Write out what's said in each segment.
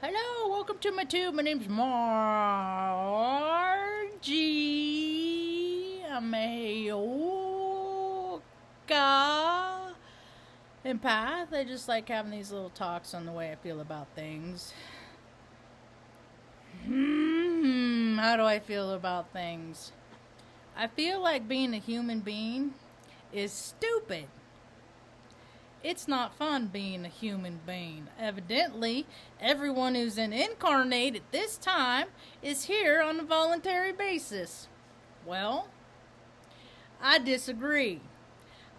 Hello, welcome to my tube. My name's Margie. I'm a yoga empath. I just like having these little talks on the way I feel about things. How do I feel about things? I feel like being a human being is stupid. It's not fun being a human being. Evidently, everyone who's incarnate at this time is here on a voluntary basis. Well, I disagree.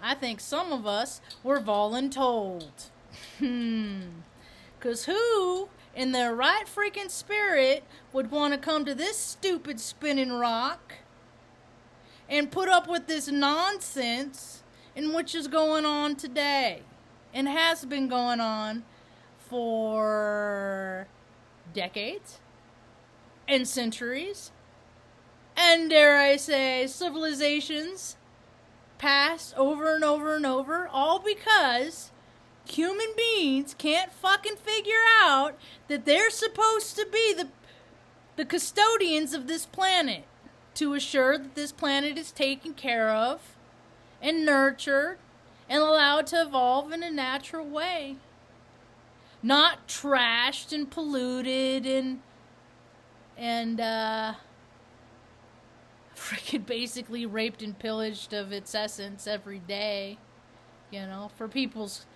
I think some of us were voluntold. 'Cause who in their right freaking spirit would want to come to this stupid spinning rock and put up with this nonsense in which is going on today and has been going on for decades and centuries and, dare I say, civilizations passed over and over and over, all because human beings can't fucking figure out that they're supposed to be the custodians of this planet, to assure that this planet is taken care of and nurtured and allowed to evolve in a natural way. Not trashed and polluted and freaking basically raped and pillaged of its essence every day, for people's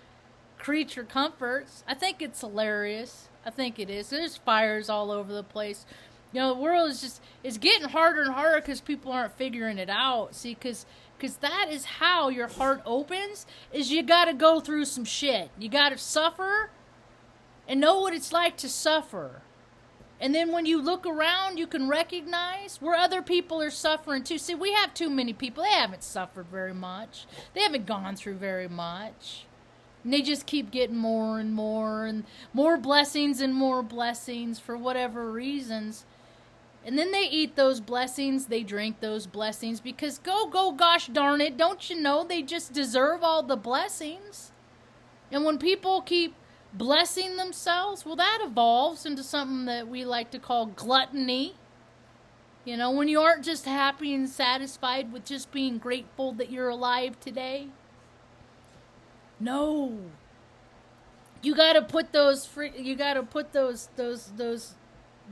creature comforts. I think it's hilarious. I think it is. There's fires all over the place. The world is getting harder and harder because people aren't figuring it out. See, because that is how your heart opens, is you got to go through some shit. You got to suffer and know what it's like to suffer. And then when you look around, you can recognize where other people are suffering too. See, we have too many people. They haven't suffered very much. They haven't gone through very much. And they just keep getting more and more blessings and more blessings for whatever reasons. And then they eat those blessings, they drink those blessings, because gosh darn it, don't you know they just deserve all the blessings? And when people keep blessing themselves, well, that evolves into something that we like to call gluttony. When you aren't just happy and satisfied with just being grateful that you're alive today. No. You gotta put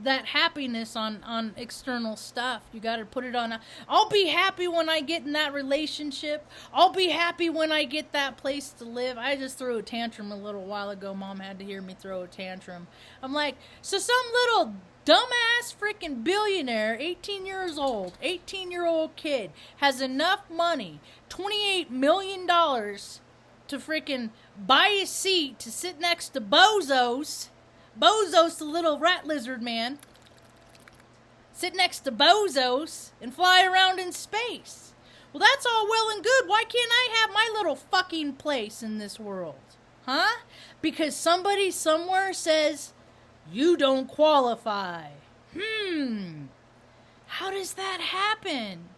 that happiness on external stuff. You got to put it on. I'll be happy when I get in that relationship. I'll be happy when I get that place to live. I just threw a tantrum a little while ago. Mom had to hear me throw a tantrum. I'm like, so some little dumbass freaking billionaire, 18-year-old kid, has enough money, $28 million, to freaking buy a seat to sit next to Bozos, the little rat lizard man, sit next to Bozos and fly around in space. Well, that's all well and good. Why can't I have my little fucking place in this world? Huh? Because somebody somewhere says, you don't qualify. How does that happen?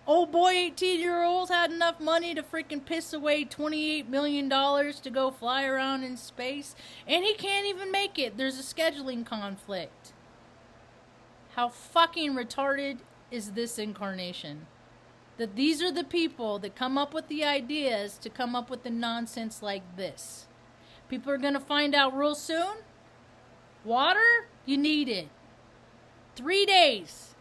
Old boy, 18-year-old, had enough money to freaking piss away $28 million to go fly around in space, and he can't even make it. There's a scheduling conflict. How fucking retarded is this incarnation? That these are the people that come up with the ideas to come up with the nonsense like this. People are going to find out real soon. Water, you need it. 3 days.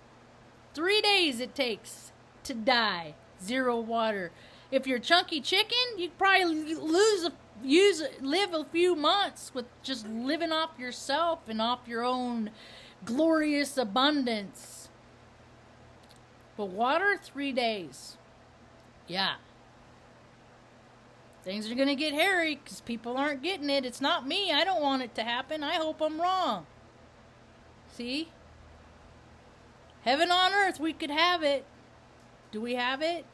3 days it takes to die. 0 water. If you're chunky chicken, you'd probably live a few months with just living off yourself and off your own glorious abundance. But water, 3 days. Yeah. Things are going to get hairy because people aren't getting it. It's not me. I don't want it to happen. I hope I'm wrong. See? Heaven on earth, we could have it. Do we have it?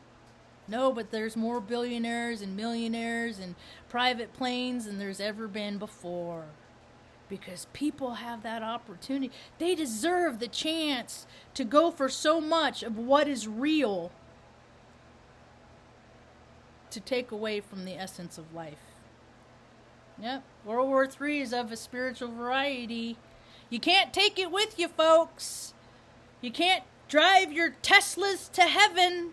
No, but there's more billionaires and millionaires and private planes than there's ever been before. Because people have that opportunity. They deserve the chance to go for so much of what is real to take away from the essence of life. Yep, World War III is of a spiritual variety. You can't take it with you, folks. You can't drive your Teslas to heaven.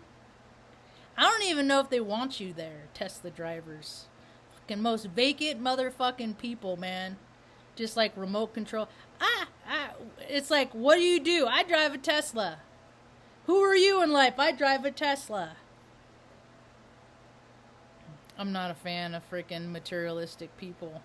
I don't even know if they want you there, Tesla drivers. Fucking most vacant motherfucking people, man. Just like remote control. It's like, what do? I drive a Tesla. Who are you in life? I drive a Tesla. I'm not a fan of freaking materialistic people.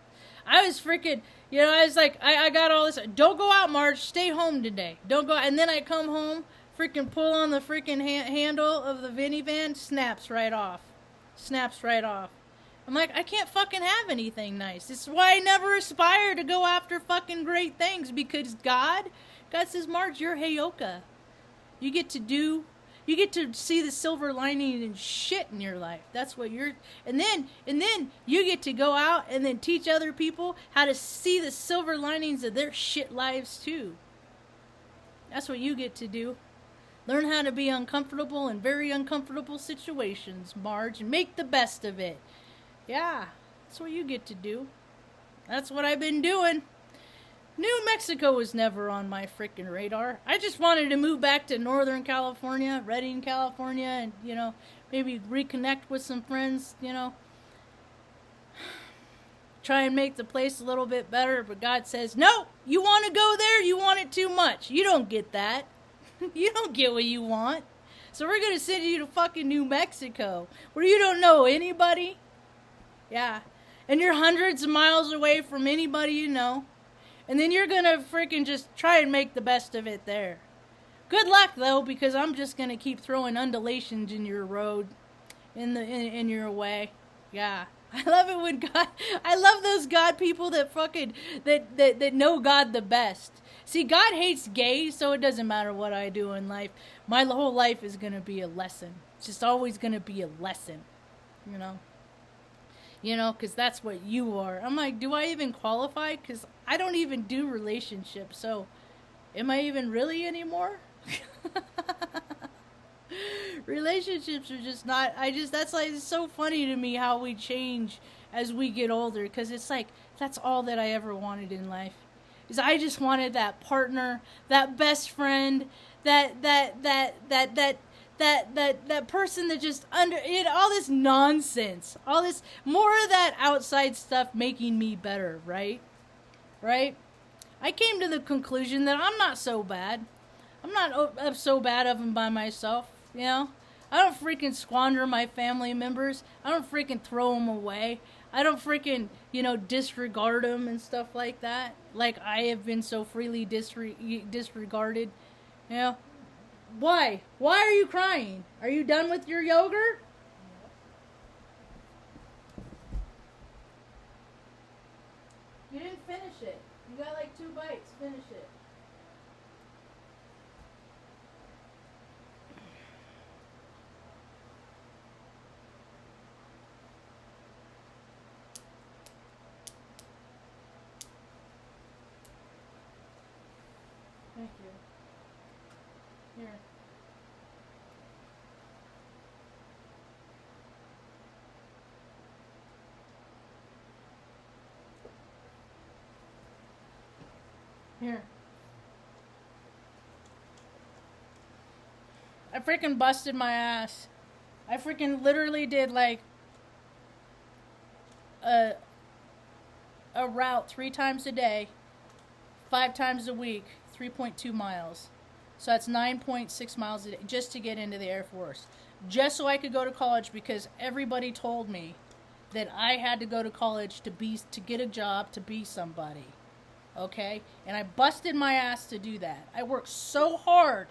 I was freaking, I was like, I got all this. Don't go out, Marge. Stay home today. Don't go. And then I come home, freaking pull on the freaking handle of the minivan, snaps right off. I'm like, I can't fucking have anything nice. This is why I never aspire to go after fucking great things, because God says, Marge, you're Heyoka. You get to see the silver lining and shit in your life. That's what you're, and then you get to go out and then teach other people how to see the silver linings of their shit lives too. That's what you get to do. Learn how to be uncomfortable in very uncomfortable situations, Marge, and make the best of it. Yeah, that's what you get to do. That's what I've been doing. New Mexico was never on my freaking radar. I just wanted to move back to Northern California, Redding, California, and, maybe reconnect with some friends, Try and make the place a little bit better, but God says, no, you want to go there, you want it too much. You don't get that. You don't get what you want. So we're going to send you to fucking New Mexico, where you don't know anybody. Yeah. And you're hundreds of miles away from anybody you know. And then you're going to freaking just try and make the best of it there. Good luck, though, because I'm just going to keep throwing undulations in your road, in your way. Yeah. I love it when I love those God people that fucking, that know God the best. See, God hates gays, so it doesn't matter what I do in life. My whole life is going to be a lesson. It's just always going to be a lesson, because that's what you are. I'm like, do I even qualify? Because I don't even do relationships, so am I even really anymore? Relationships are just not, that's like, it's so funny to me how we change as we get older, because it's like, that's all that I ever wanted in life. Is I just wanted that partner, that best friend, that person that just all this nonsense, all this, more of that outside stuff making me better, right? I came to the conclusion that I'm not so bad. I'm not so bad of them by myself, I don't freaking squander my family members. I don't freaking throw them away. I don't freaking, disregard them and stuff like that. Like I have been so freely disregarded, Why? Why are you crying? Are you done with your yogurt? You didn't finish it. You got like 2 bites. Finish it. Thank you. Here. Here. I freaking busted my ass. I freaking literally did like a route 3 times a day, 5 times a week, 3.2 miles. So that's 9.6 miles a day just to get into the Air Force. Just so I could go to college, because everybody told me that I had to go to college to get a job, to be somebody. Okay? And I busted my ass to do that. I worked so hard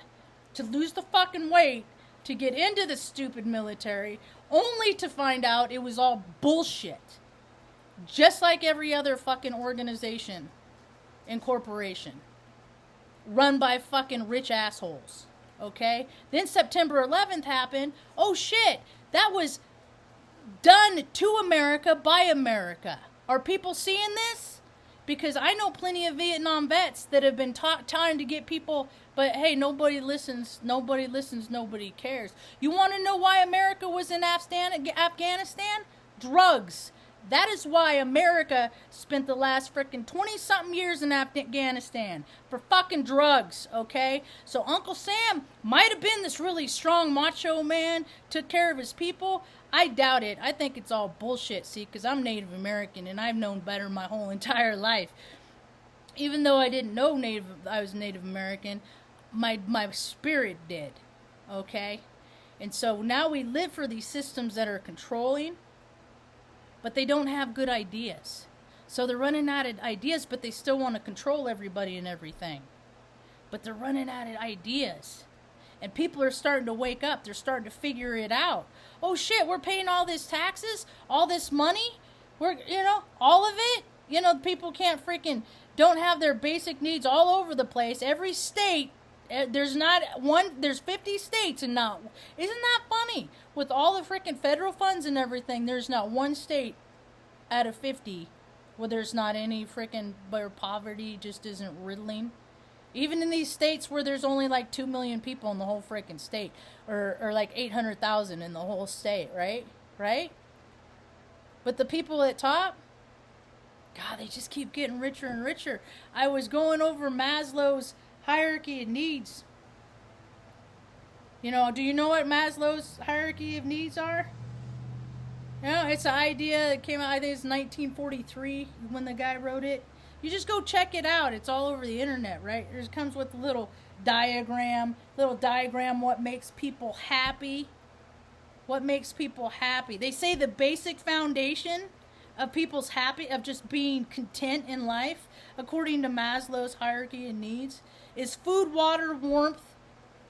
to lose the fucking weight to get into the stupid military, only to find out it was all bullshit. Just like every other fucking organization and corporation. Run by fucking rich assholes. Okay? Then September 11th happened. Oh shit! That was done to America by America. Are people seeing this? Because I know plenty of Vietnam vets that have been trying to get people, but hey, nobody listens, nobody cares. You want to know why America was in Afghanistan? Drugs. That is why America spent the last frickin' 20-something years in Afghanistan for fucking drugs, okay? So Uncle Sam might have been this really strong macho man, took care of his people. I doubt it. I think it's all bullshit, see, because I'm Native American and I've known better my whole entire life. Even though I didn't know I was Native American, my spirit did, okay? And so now we live for these systems that are controlling, but they don't have good ideas. So they're running out of ideas, but they still want to control everybody and everything. But they're running out of ideas. And people are starting to wake up. They're starting to figure it out. Oh shit, we're paying all this taxes, all this money. All of it. People can't don't have their basic needs all over the place. Every state, there's 50 states and not, isn't that funny? With all the freaking federal funds and everything, there's not one state out of 50 where there's not any where poverty just isn't riddling. Even in these states where there's only like 2 million people in the whole freaking state, or like 800,000 in the whole state, right? Right? But the people at top, God, they just keep getting richer and richer. I was going over Maslow's hierarchy of needs. Do you know what Maslow's hierarchy of needs are? It's an idea that came out, I think it's 1943 when the guy wrote it. You just go check it out. It's all over the internet, right? It comes with a little diagram, what makes people happy. What makes people happy. They say the basic foundation of of just being content in life, according to Maslow's hierarchy of needs, is food, water, warmth,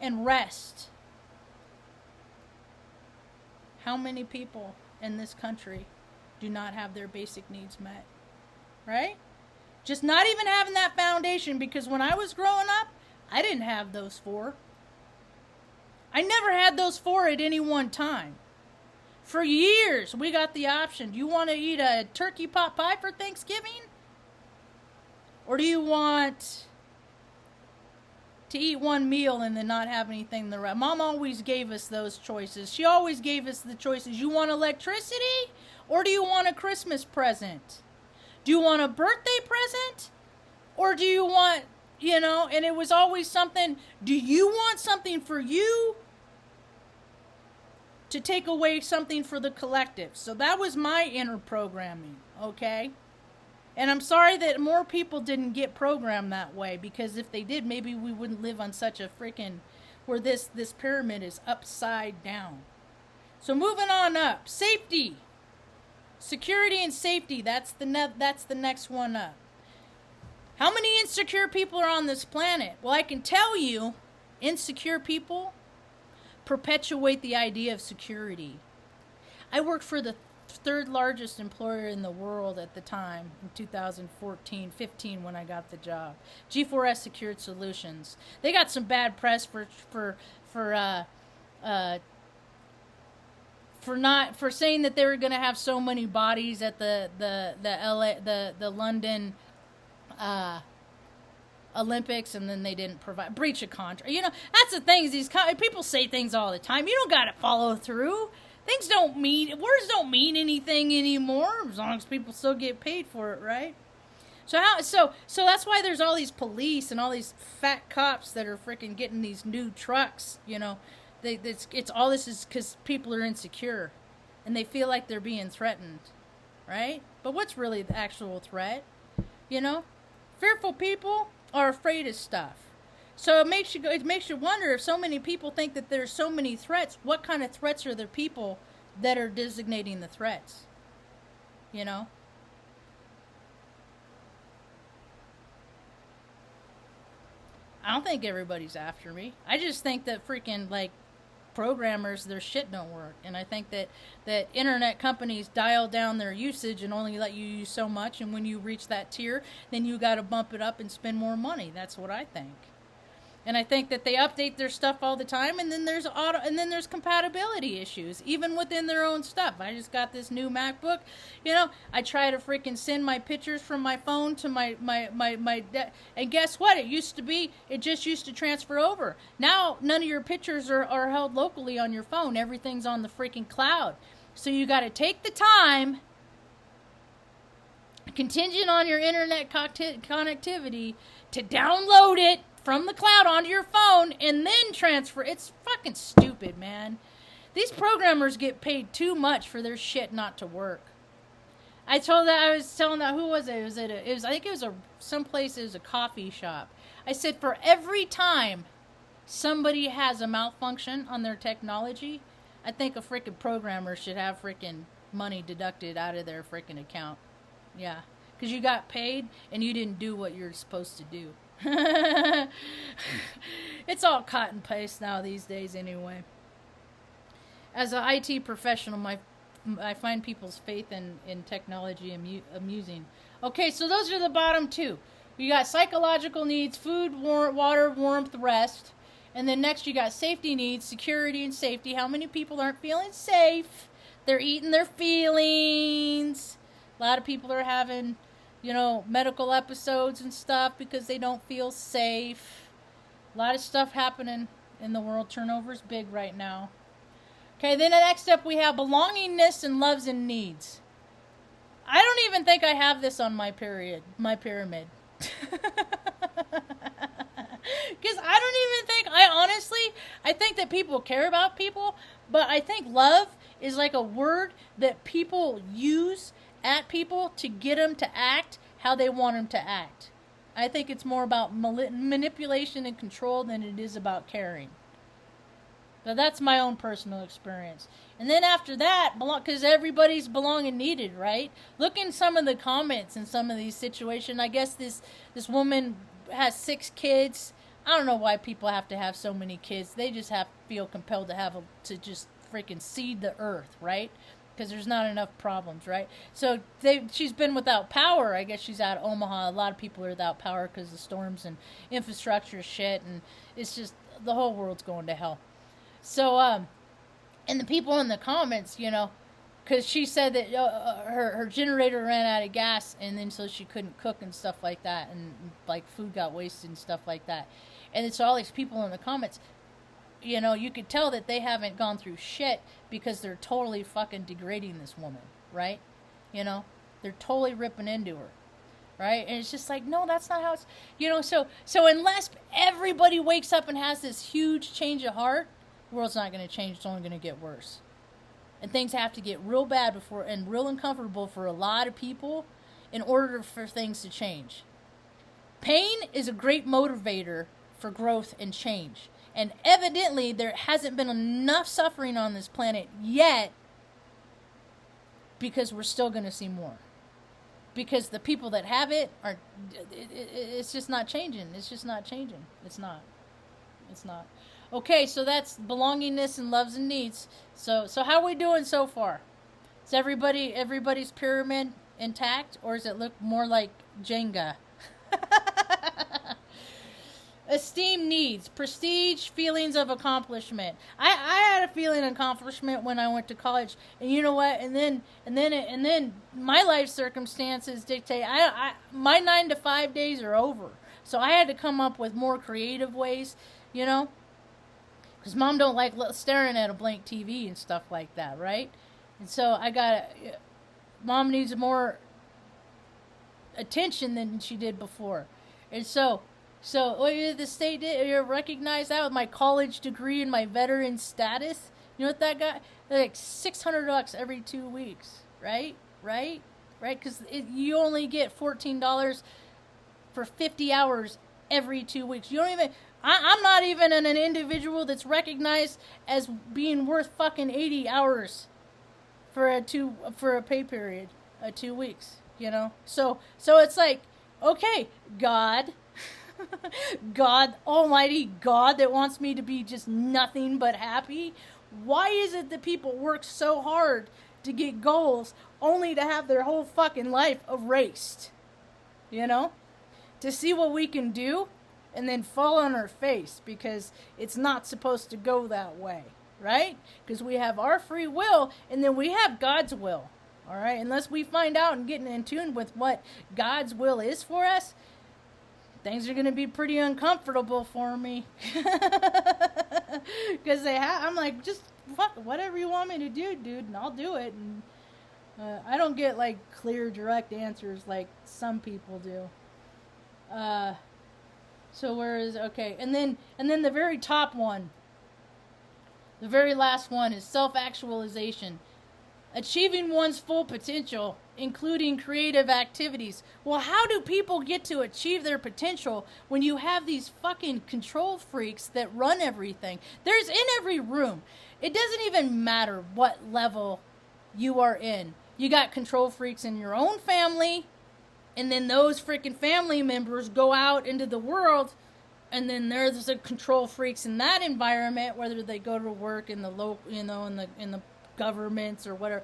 and rest. How many people in this country do not have their basic needs met? Right? Just not even having that foundation, because when I was growing up, I didn't have those four. I never had those four at any one time. For years, we got the option. Do you want to eat a turkey pot pie for Thanksgiving? Or do you want to eat one meal and then not have anything the rest? Mom always gave us those choices. She always gave us the choices. You want electricity? Or do you want a Christmas present? Do you want a birthday present? Or do you want, and it was always something, do you want something for you to take away something for the collective? So that was my inner programming, okay? And I'm sorry that more people didn't get programmed that way, because if they did, maybe we wouldn't live on such a where this pyramid is upside down. So moving on up, safety. Security and safety, that's the next one up. How many insecure people are on this planet? Well, I can tell you, insecure people perpetuate the idea of security. I worked for the third largest employer in the world at the time, in 2015 when I got the job. G4S Secured Solutions. They got some bad press for saying that they were going to have so many bodies at the London Olympics, and then they didn't provide, breach of contract. That's the thing, is these people say things all the time. You don't got to follow through. Words don't mean anything anymore, as long as people still get paid for it, right? So that's why there's all these police and all these fat cops that are freaking getting these new trucks. It's all this is because people are insecure, and they feel like they're being threatened, right? But what's really the actual threat? Fearful people are afraid of stuff. So it makes you wonder, if so many people think that there's so many threats, what kind of threats are the people that are designating the threats? I don't think everybody's after me. I just think that freaking programmers, their shit don't work, and I think that internet companies dial down their usage and only let you use so much, and when you reach that tier, then you got to bump it up and spend more money. That's what I think. And I think that they update their stuff all the time, and then there's compatibility issues even within their own stuff. I just got this new MacBook. I try to freaking send my pictures from my phone to my and guess what? It just used to transfer over. Now none of your pictures are held locally on your phone. Everything's on the freaking cloud. So you got to take the time contingent on your internet connectivity, to download it from the cloud onto your phone and then transfer. It's fucking stupid, man. These programmers get paid too much for their shit not to work. I was telling that, who was it? I think it was someplace, it was a coffee shop. I said, for every time somebody has a malfunction on their technology, I think a freaking programmer should have freaking money deducted out of their freaking account. Yeah. Because you got paid and you didn't do what you're supposed to do. It's all cut and paste now these days anyway. As an IT professional, I find people's faith in technology amusing. Okay, so those are the bottom two. You got psychological needs, food, water, warmth, rest. And then next you got safety needs, security and safety. How many people aren't feeling safe? They're eating their feelings. A lot of people are having, medical episodes and stuff because they don't feel safe. A lot of stuff happening in the world. Turnover's big right now. Okay, then the next step we have belongingness and loves and needs. I don't even think I have this on my pyramid. Because I don't even think, I think that people care about people, but I think love is like a word that people use at people to get them to act how they want them to act. I think it's more about manipulation and control than it is about caring. But that's my own personal experience. And then after that, because everybody's belonging needed, right? Look in some of the comments in some of these situations. I guess this woman has 6 kids. I don't know why people have to have so many kids. They just feel compelled to just freaking seed the earth, right? Because there's not enough problems, right? So she's been without power. I guess she's out of Omaha. A lot of people are without power because of storms and infrastructure shit. And it's just, the whole world's going to hell. So, and the people in the comments, because she said that her generator ran out of gas, and then so she couldn't cook and stuff like that, and like food got wasted and stuff like that. And it's all these people in the comments, you could tell that they haven't gone through shit because they're totally fucking degrading this woman, right? They're totally ripping into her, right? And it's just like, no, that's not how it's, so unless everybody wakes up and has this huge change of heart, the world's not going to change. It's only going to get worse. And things have to get real bad and real uncomfortable for a lot of people in order for things to change. Pain is a great motivator for growth and change. And evidently, there hasn't been enough suffering on this planet yet, because we're still going to see more. Because the people that have it it's just not changing. It's just not changing. It's not. Okay, so that's belongingness and loves and needs. So how are we doing so far? Is everybody's pyramid intact, or does it look more like Jenga? Esteem needs, prestige, feelings of accomplishment. I had a feeling of accomplishment when I went to college, and you know what? And then my life circumstances dictate. My 9 to 5 days are over, so I had to come up with more creative ways, because Mom don't like staring at a blank TV and stuff like that, right? And so Mom needs more attention than she did before, and so the state did, you recognize that with my college degree and my veteran status. You know what that got? Like $600 every 2 weeks, right? Because you only get $14 for 50 hours every 2 weeks. You don't even. I'm not even an individual that's recognized as being worth fucking 80 hours for a pay period, 2 weeks. So it's like, okay, God. God, almighty God that wants me to be just nothing but happy. Why is it that people work so hard to get goals only to have their whole fucking life erased? To see what we can do and then fall on our face because it's not supposed to go that way, right? Because we have our free will and then we have God's will, all right? Unless we find out and get in tune with what God's will is for us, things are going to be pretty uncomfortable for me. Because I'm like, just fuck, whatever you want me to do, dude, and I'll do it. And I don't get like clear, direct answers like some people do. So where is okay? And then the very top one, the very last one is self-actualization. Achieving one's full potential, including creative activities. Well, how do people get to achieve their potential when you have these fucking control freaks that run everything? There's in every room. It doesn't even matter what level you are in. You got control freaks in your own family, and then those freaking family members go out into the world, and then there's the control freaks in that environment, whether they go to work in the local, in the governments or whatever,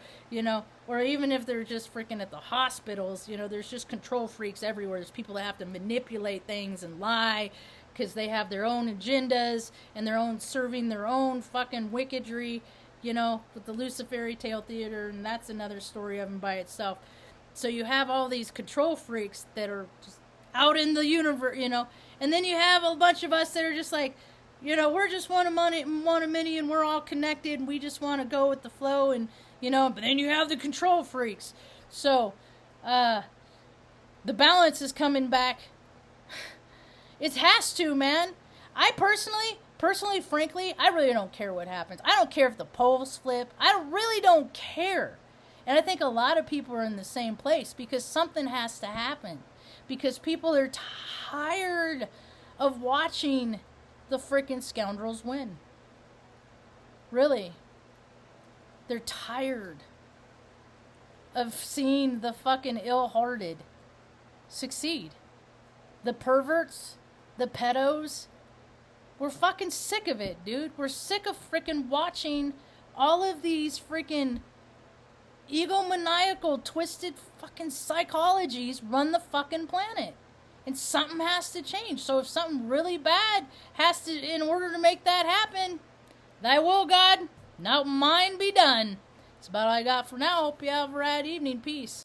or even if they're just freaking at the hospitals, there's just control freaks everywhere. There's people that have to manipulate things and lie because they have their own agendas and serving their own fucking wickedry, with the Luciferi Tale Theater, and that's another story of them by itself. So you have all these control freaks that are just out in the universe, and then you have a bunch of us that are just like, we're just one of many, and we're all connected, and we just want to go with the flow, and, but then you have the control freaks. So, the balance is coming back. It has to, man. I personally, frankly, I really don't care what happens. I don't care if the poles flip. I really don't care. And I think a lot of people are in the same place because something has to happen. Because people are tired of watching the freaking scoundrels win. Really. They're tired of seeing the fucking ill-hearted succeed. The perverts, the pedos, we're fucking sick of it, dude. We're sick of freaking watching all of these freaking egomaniacal, twisted fucking psychologies run the fucking planet. And something has to change. So if something really bad has to, in order to make that happen, thy will, God, not mine be done. That's about all I got for now. Hope you have a right evening. Peace.